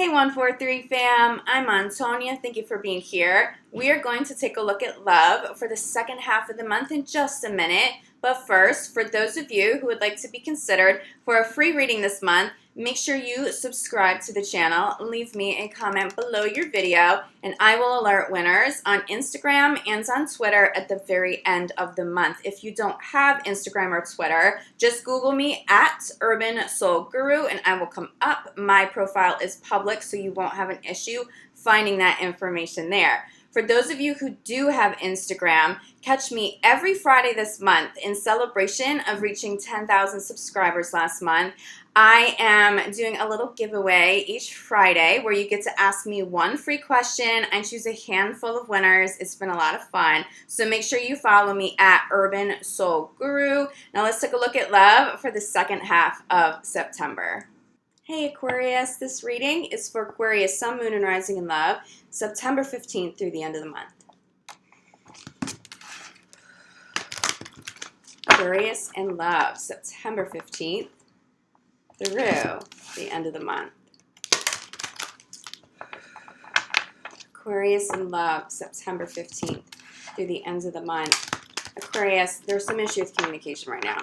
Hey 143 fam, I'm Antonia. Thank you for being here. We are going to take a look at love for the second half of the month in just a minute. But first, for those of you who would like to be considered for a free reading this month, make sure you subscribe to the channel, leave me a comment below your video, and I will alert winners on Instagram and on Twitter at the very end of the month. If you don't have Instagram or Twitter, just Google me at UrbanSoulGuru and I will come up. My profile is public, so you won't have an issue finding that information there. For those of you who do have Instagram, catch me every Friday this month in celebration of reaching 10,000 subscribers last month. I am doing a little giveaway each Friday where you get to ask me one free question. I choose a handful of winners. It's been a lot of fun. So make sure you follow me at UrbanSoulGuru. Now let's take a look at love for the second half of September. Hey Aquarius, this reading is for Aquarius, Sun, Moon, and Rising in Love, September 15th through the end of the month. Aquarius in Love, September 15th through the end of the month. Aquarius in Love, September 15th through the end of the month. Aquarius, there's some issue with communication right now.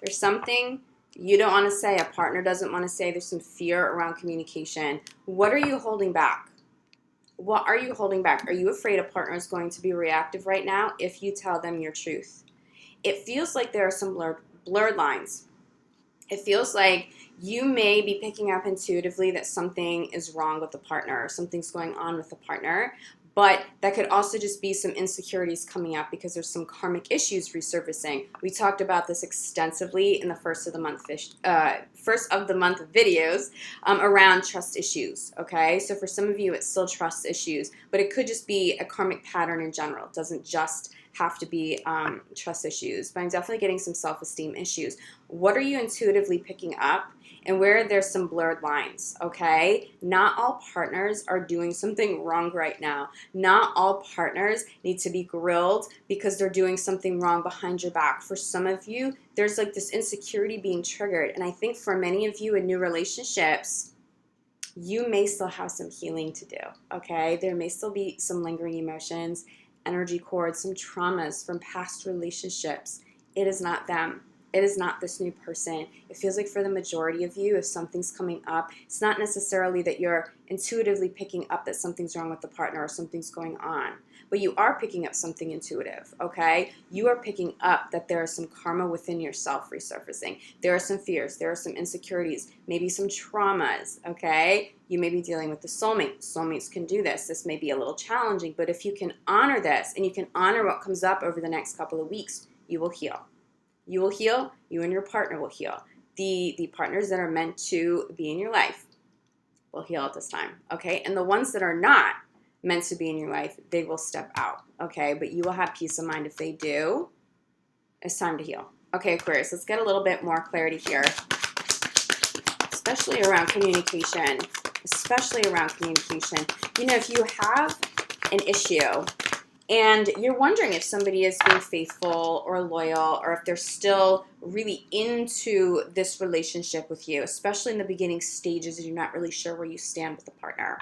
There's something you don't want to say, a partner doesn't want to say, there's some fear around communication. What are you holding back? What are you holding back? Are you afraid a partner is going to be reactive right now if you tell them your truth? It feels like there are some blurred lines. It feels like you may be picking up intuitively that something is wrong with the partner, or something's going on with the partner, but that could also just be some insecurities coming up because there's some karmic issues resurfacing. We talked about this extensively in the first of the month videos around trust issues, okay? So for some of you, it's still trust issues, but it could just be a karmic pattern in general. It doesn't just have to be trust issues, but I'm definitely getting some self-esteem issues. What are you intuitively picking up? And where there's some blurred lines, okay? Not all partners are doing something wrong right now. Not all partners need to be grilled because they're doing something wrong behind your back. For some of you, there's like this insecurity being triggered. And I think for many of you in new relationships, you may still have some healing to do, okay? There may still be some lingering emotions, energy cords, some traumas from past relationships. It is not them. It is not this new person. It feels like for the majority of you, if something's coming up, it's not necessarily that you're intuitively picking up that something's wrong with the partner or something's going on, but you are picking up something intuitive, okay? You are picking up that there is some karma within yourself resurfacing. There are some fears. There are some insecurities, maybe some traumas, okay? You may be dealing with the soulmate. Soulmates can do this. This may be a little challenging, but if you can honor this and you can honor what comes up over the next couple of weeks, you will heal. You will heal. You and your partner will heal. The partners that are meant to be in your life will heal at this time, okay? And the ones that are not meant to be in your life, they will step out, okay? But you will have peace of mind if they do. It's time to heal. Okay, Aquarius, let's get a little bit more clarity here, especially around communication, You know, if you have an issue and you're wondering if somebody is being faithful or loyal or if they're still really into this relationship with you, especially in the beginning stages and you're not really sure where you stand with the partner.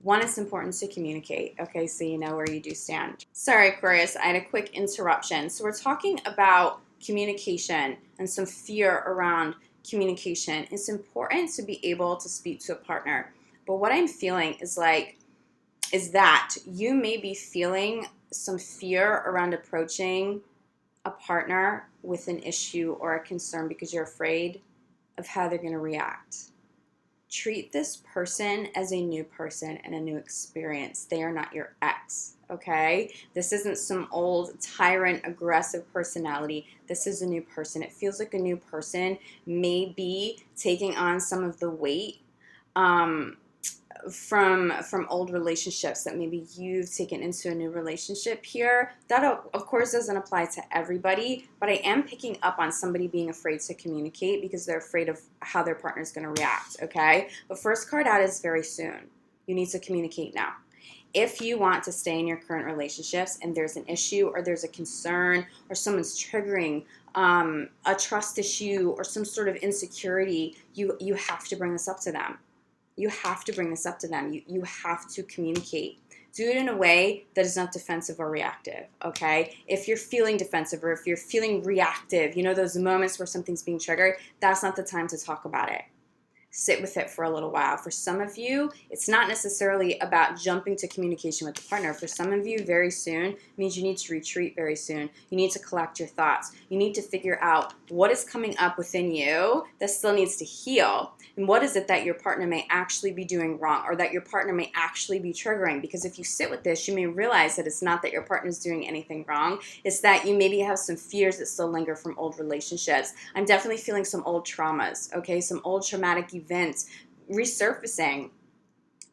One, it's important to communicate, okay, so you know where you do stand. Sorry, Aquarius, I had a quick interruption. So we're talking about communication and some fear around communication. It's important to be able to speak to a partner. But what I'm feeling is that you may be feeling some fear around approaching a partner with an issue or a concern because you're afraid of how they're going to react. Treat this person as a new person and a new experience. They are not your ex, okay? This isn't some old tyrant, aggressive personality. This is a new person. It feels like a new person may be taking on some of the weight from old relationships that maybe you've taken into a new relationship here. That, of course, doesn't apply to everybody, but I am picking up on somebody being afraid to communicate because they're afraid of how their partner is going to react, okay? But first card out is very soon. You need to communicate now. If you want to stay in your current relationships and there's an issue or there's a concern or someone's triggering a trust issue or some sort of insecurity, you have to bring this up to them. You have to bring this up to them. You have to communicate. Do it in a way that is not defensive or reactive, okay? If you're feeling defensive or if you're feeling reactive, you know, those moments where something's being triggered, that's not the time to talk about it. Sit with it for a little while. For some of you, it's not necessarily about jumping to communication with the partner. For some of you, very soon means you need to retreat very soon. You need to collect your thoughts. You need to figure out what is coming up within you that still needs to heal. And what is it that your partner may actually be doing wrong or that your partner may actually be triggering? Because if you sit with this, you may realize that it's not that your partner is doing anything wrong. It's that you maybe have some fears that still linger from old relationships. I'm definitely feeling some old traumas, okay? Some old traumatic events resurfacing.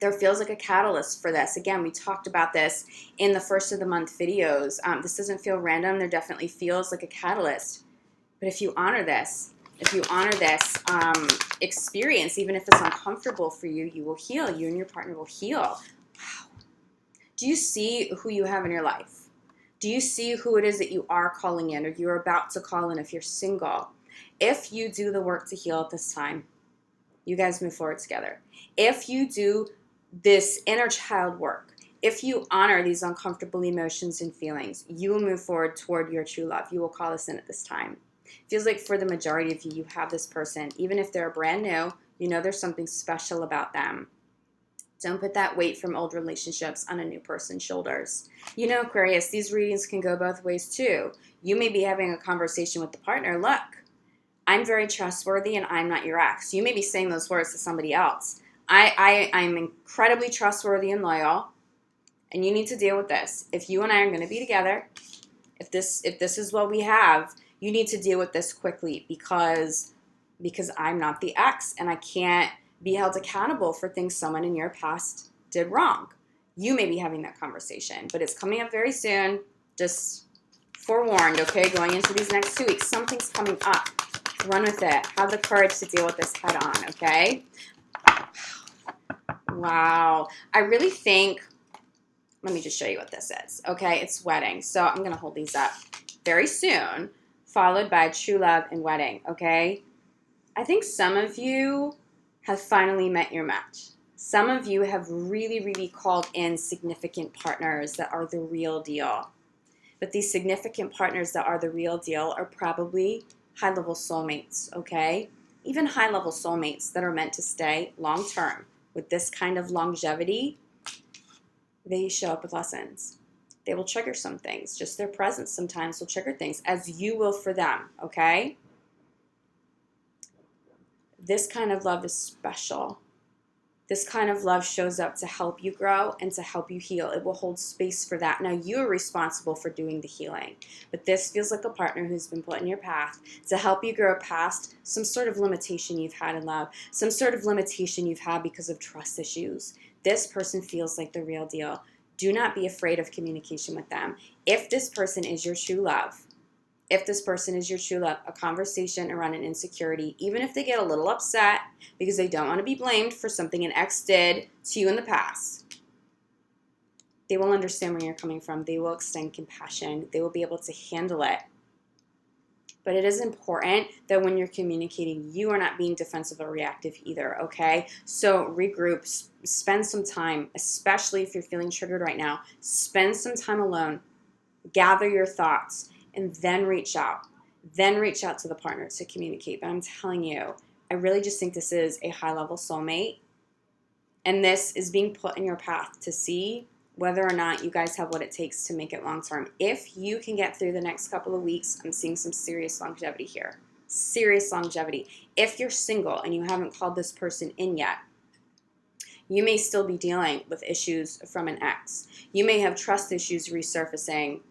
There feels like a catalyst for this. Again, we talked about this in the first of the month videos. This doesn't feel random. There definitely feels like a catalyst. But if you honor this, experience, even if it's uncomfortable for you, you will heal. You and your partner will heal. Wow. Do you see who you have in your life? Do you see who it is that you are calling in or you're about to call in if you're single? If you do the work to heal at this time, you guys move forward together. If you do this inner child work, if you honor these uncomfortable emotions and feelings, you will move forward toward your true love. You will call this in at this time. Feels like for the majority of you, you have this person. Even if they're brand new, you know there's something special about them. Don't put that weight from old relationships on a new person's shoulders. You know, Aquarius, these readings can go both ways too. You may be having a conversation with the partner. Look, I'm very trustworthy and I'm not your ex. You may be saying those words to somebody else. I'm incredibly trustworthy and loyal, and you need to deal with this. If you and I are going to be together, if this is what we have, you need to deal with this quickly because I'm not the ex and I can't be held accountable for things someone in your past did wrong. You may be having that conversation, but it's coming up very soon. Just forewarned, okay? Going into these next 2 weeks, something's coming up. Run with it. Have the courage to deal with this head on, okay? Wow. I really think, let me just show you what this is, okay? It's wedding. So I'm going to hold these up very soon, followed by true love and wedding, okay? I think some of you have finally met your match. Some of you have really, really called in significant partners that are the real deal. But these significant partners that are the real deal are probably high-level soulmates, okay? Even high-level soulmates that are meant to stay long-term. With this kind of longevity, they show up with lessons. They will trigger some things. Just their presence sometimes will trigger things, as you will for them, okay? This kind of love is special. This kind of love shows up to help you grow and to help you heal. It will hold space for that. Now, you're responsible for doing the healing. But this feels like a partner who's been put in your path to help you grow past some sort of limitation you've had in love, some sort of limitation you've had because of trust issues. This person feels like the real deal. Do not be afraid of communication with them. If this person is your true love, a conversation around an insecurity, even if they get a little upset because they don't want to be blamed for something an ex did to you in the past, they will understand where you're coming from. They will extend compassion. They will be able to handle it. But it is important that when you're communicating, you are not being defensive or reactive either, okay? So regroup, spend some time, especially if you're feeling triggered right now. Spend some time alone. Gather your thoughts. And then reach out. Then reach out to the partner to communicate. But I'm telling you, I really just think this is a high-level soulmate. And this is being put in your path to see whether or not you guys have what it takes to make it long-term. If you can get through the next couple of weeks, I'm seeing some serious longevity here. Serious longevity. If you're single and you haven't called this person in yet, you may still be dealing with issues from an ex. You may have trust issues resurfacing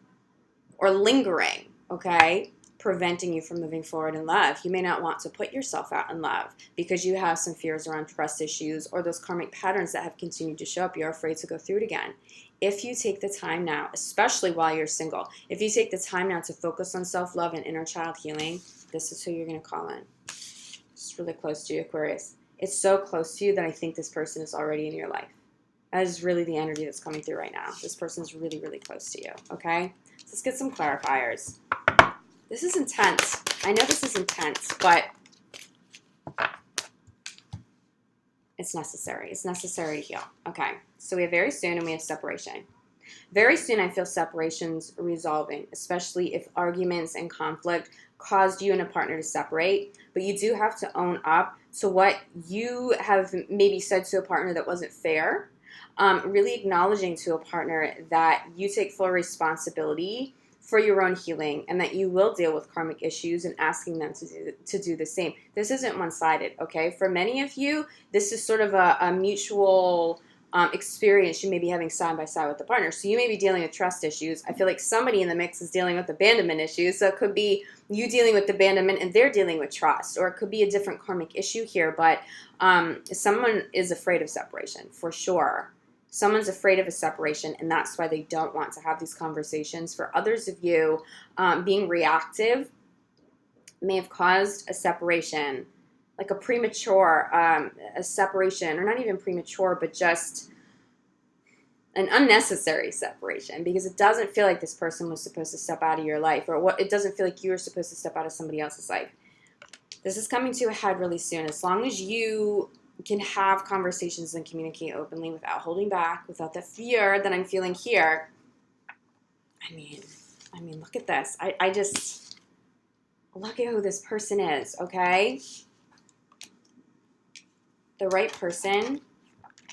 or lingering, okay, preventing you from moving forward in love. You may not want to put yourself out in love because you have some fears around trust issues or those karmic patterns that have continued to show up. You're afraid to go through it again. If you take the time now, especially while you're single, if you take the time now to focus on self-love and inner child healing, this is who you're going to call in. It's really close to you, Aquarius. It's so close to you that I think this person is already in your life. That is really the energy that's coming through right now. This person's really, really close to you, okay? Let's get some clarifiers. This is intense. I know this is intense, but It's necessary. It's necessary to heal. Okay, so we have very soon and we have separation. Very soon I feel separations resolving, especially if arguments and conflict caused you and a partner to separate. But you do have to own up to what you have maybe said to a partner that wasn't fair. Really acknowledging to a partner that you take full responsibility for your own healing and that you will deal with karmic issues and asking them to do the same. This isn't one-sided, okay? For many of you, this is sort of a mutual experience you may be having side by side with the partner. So you may be dealing with trust issues. I feel like somebody in the mix is dealing with abandonment issues. So it could be you dealing with abandonment and they're dealing with trust, or it could be a different karmic issue here. But someone is afraid of separation for sure. Someone's afraid of a separation, and that's why they don't want to have these conversations. For others of you, being reactive may have caused a separation, like a premature a separation, or not even premature, but just an unnecessary separation, because it doesn't feel like this person was supposed to step out of your life, or it doesn't feel like you were supposed to step out of somebody else's life. This is coming to a head really soon. As long as you can have conversations and communicate openly without holding back, without the fear that I'm feeling here. I mean, look at this. I just, look at who this person is, okay? The right person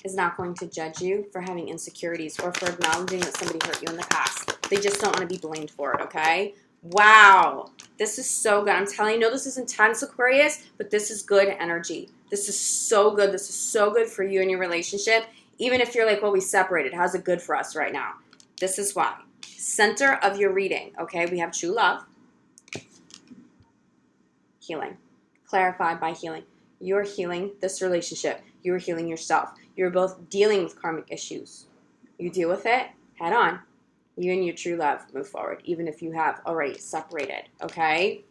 is not going to judge you for having insecurities or for acknowledging that somebody hurt you in the past. They just don't want to be blamed for it, okay? Wow. This is so good. I'm telling you, no, this is intense, Aquarius, but this is good energy. This is so good. This is so good for you and your relationship. Even if you're like, well, we separated. How's it good for us right now? This is why. Center of your reading, okay? We have true love. Healing. Clarified by healing. You're healing this relationship. You're healing yourself. You're both dealing with karmic issues. You deal with it head on. You and your true love move forward, even if you have already separated, okay?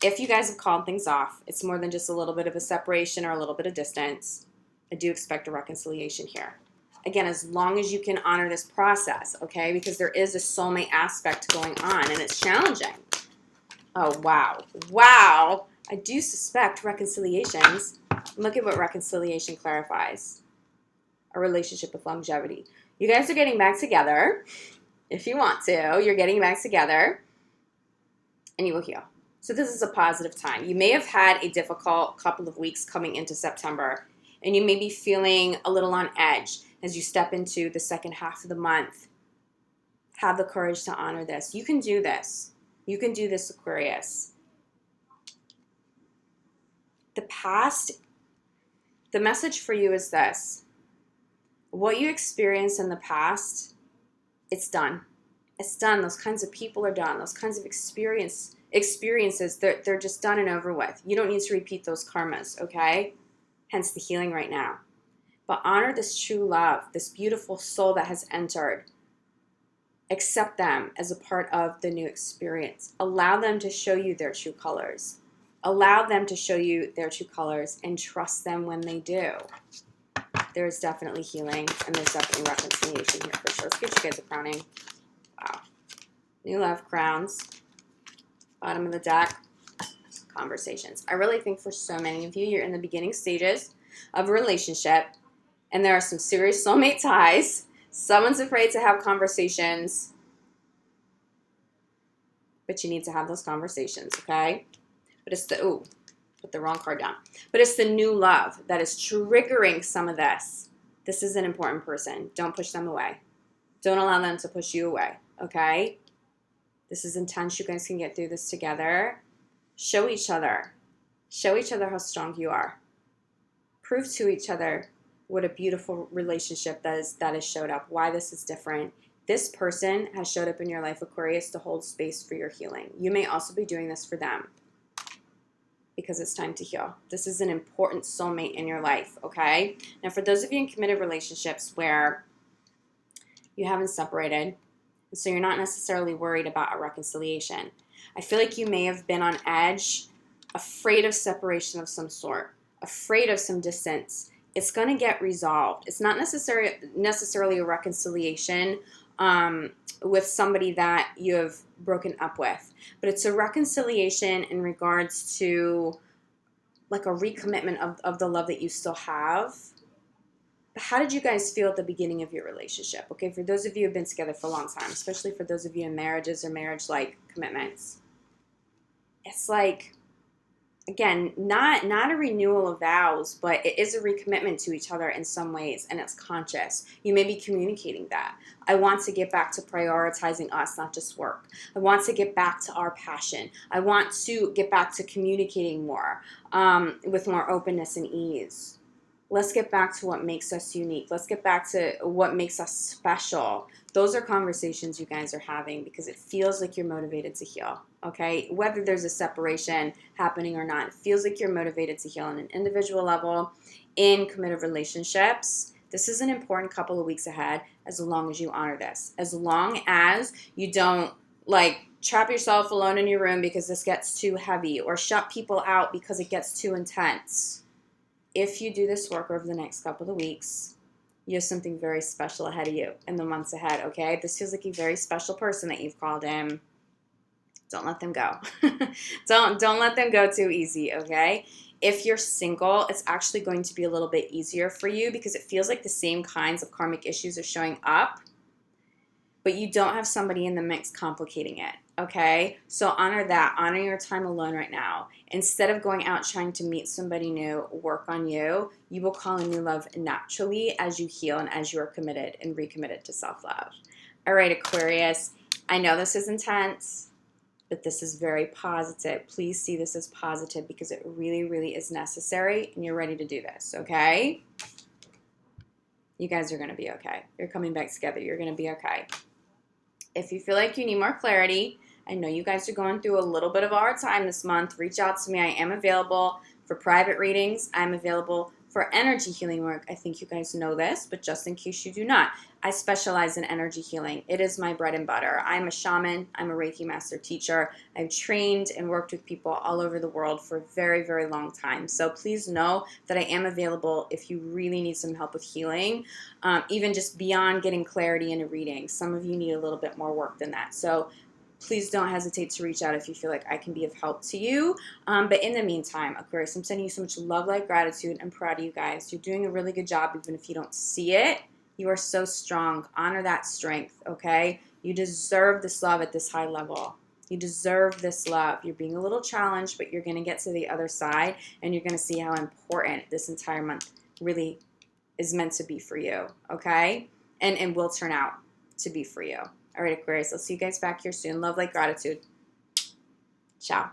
If you guys have called things off, it's more than just a little bit of a separation or a little bit of distance. I do expect a reconciliation here. Again, as long as you can honor this process, okay? Because there is a soulmate aspect going on, and it's challenging. Oh, wow. Wow. I do suspect reconciliations. Look at what reconciliation clarifies. A relationship with longevity. You guys are getting back together. If you want to, you're getting back together, and you will heal. So this is a positive time. You may have had a difficult couple of weeks coming into September, and you may be feeling a little on edge as you step into the second half of the month. Have the courage to honor this. You can do this. You can do this, Aquarius. The past, the message for you is this. What you experienced in the past, it's done. It's done. Those kinds of people are done. Those kinds of experiences, they're just done and over with. You don't need to repeat those karmas, okay? Hence the healing right now. But honor this true love, this beautiful soul that has entered. Accept them as a part of the new experience. Allow them to show you their true colors. Allow them to show you their true colors and trust them when they do. There's definitely healing and there's definitely reconciliation here for sure. Let's get you guys a crowning. Wow. New love crowns. Bottom of the deck. Conversations. I really think for so many of you, you're in the beginning stages of a relationship and there are some serious soulmate ties. Someone's afraid to have conversations, but you need to have those conversations, okay? But it's the, put the wrong card down. But it's the new love that is triggering some of this. This is an important person. Don't push them away. Don't allow them to push you away, okay? This is intense. You guys can get through this together. Show each other. Show each other how strong you are. Prove to each other what a beautiful relationship that has showed up, why this is different. This person has showed up in your life, Aquarius, to hold space for your healing. You may also be doing this for them because it's time to heal. This is an important soulmate in your life, okay? Now, for those of you in committed relationships where you haven't separated, so you're not necessarily worried about a reconciliation, I feel like you may have been on edge, afraid of separation of some sort, afraid of some distance. It's going to get resolved. It's not necessarily a reconciliation with somebody that you have broken up with, but it's a reconciliation in regards to like a recommitment of the love that you still have. How did you guys feel at the beginning of your relationship? Okay, for those of you who have been together for a long time, especially for those of you in marriages or marriage-like commitments. It's like, again, not a renewal of vows, but it is a recommitment to each other in some ways, and it's conscious. You may be communicating that. I want to get back to prioritizing us, not just work. I want to get back to our passion. I want to get back to communicating more with more openness and ease. Let's get back to what makes us unique. Let's get back to what makes us special. Those are conversations you guys are having because it feels like you're motivated to heal, okay? Whether there's a separation happening or not, it feels like you're motivated to heal on an individual level in committed relationships. This is an important couple of weeks ahead as long as you honor this. As long as you don't, like, trap yourself alone in your room because this gets too heavy or shut people out because it gets too intense. If you do this work over the next couple of weeks, you have something very special ahead of you in the months ahead, okay? This feels like a very special person that you've called in. Don't let them go. Don't let them go too easy, okay? If you're single, it's actually going to be a little bit easier for you because it feels like the same kinds of karmic issues are showing up, but you don't have somebody in the mix complicating it, okay? So honor that. Honor your time alone right now. Instead of going out trying to meet somebody new, work on you, you will call in new love naturally as you heal and as you are committed and recommitted to self-love. All right, Aquarius, I know this is intense, but this is very positive. Please see this as positive because it really, really is necessary and you're ready to do this, okay? You guys are going to be okay. You're coming back together. You're going to be okay. If you feel like you need more clarity, I know you guys are going through a little bit of a hard time this month. Reach out to me. I am available for private readings. I'm available for energy healing work. I think you guys know this, but just in case you do not, I specialize in energy healing. It is my bread and butter. I'm a shaman. I'm a Reiki master teacher. I've trained and worked with people all over the world for a very, very long time. So please know that I am available if you really need some help with healing, even just beyond getting clarity in a reading. Some of you need a little bit more work than that. So please don't hesitate to reach out if you feel like I can be of help to you. But in the meantime, Aquarius, I'm sending you so much love, light, gratitude. I'm proud of you guys. You're doing a really good job, even if you don't see it. You are so strong. Honor that strength, okay? You deserve this love at this high level. You deserve this love. You're being a little challenged, but you're going to get to the other side, and you're going to see how important this entire month really is meant to be for you, okay? And will turn out to be for you. All right, Aquarius, I'll see you guys back here soon. Love, light, gratitude. Ciao.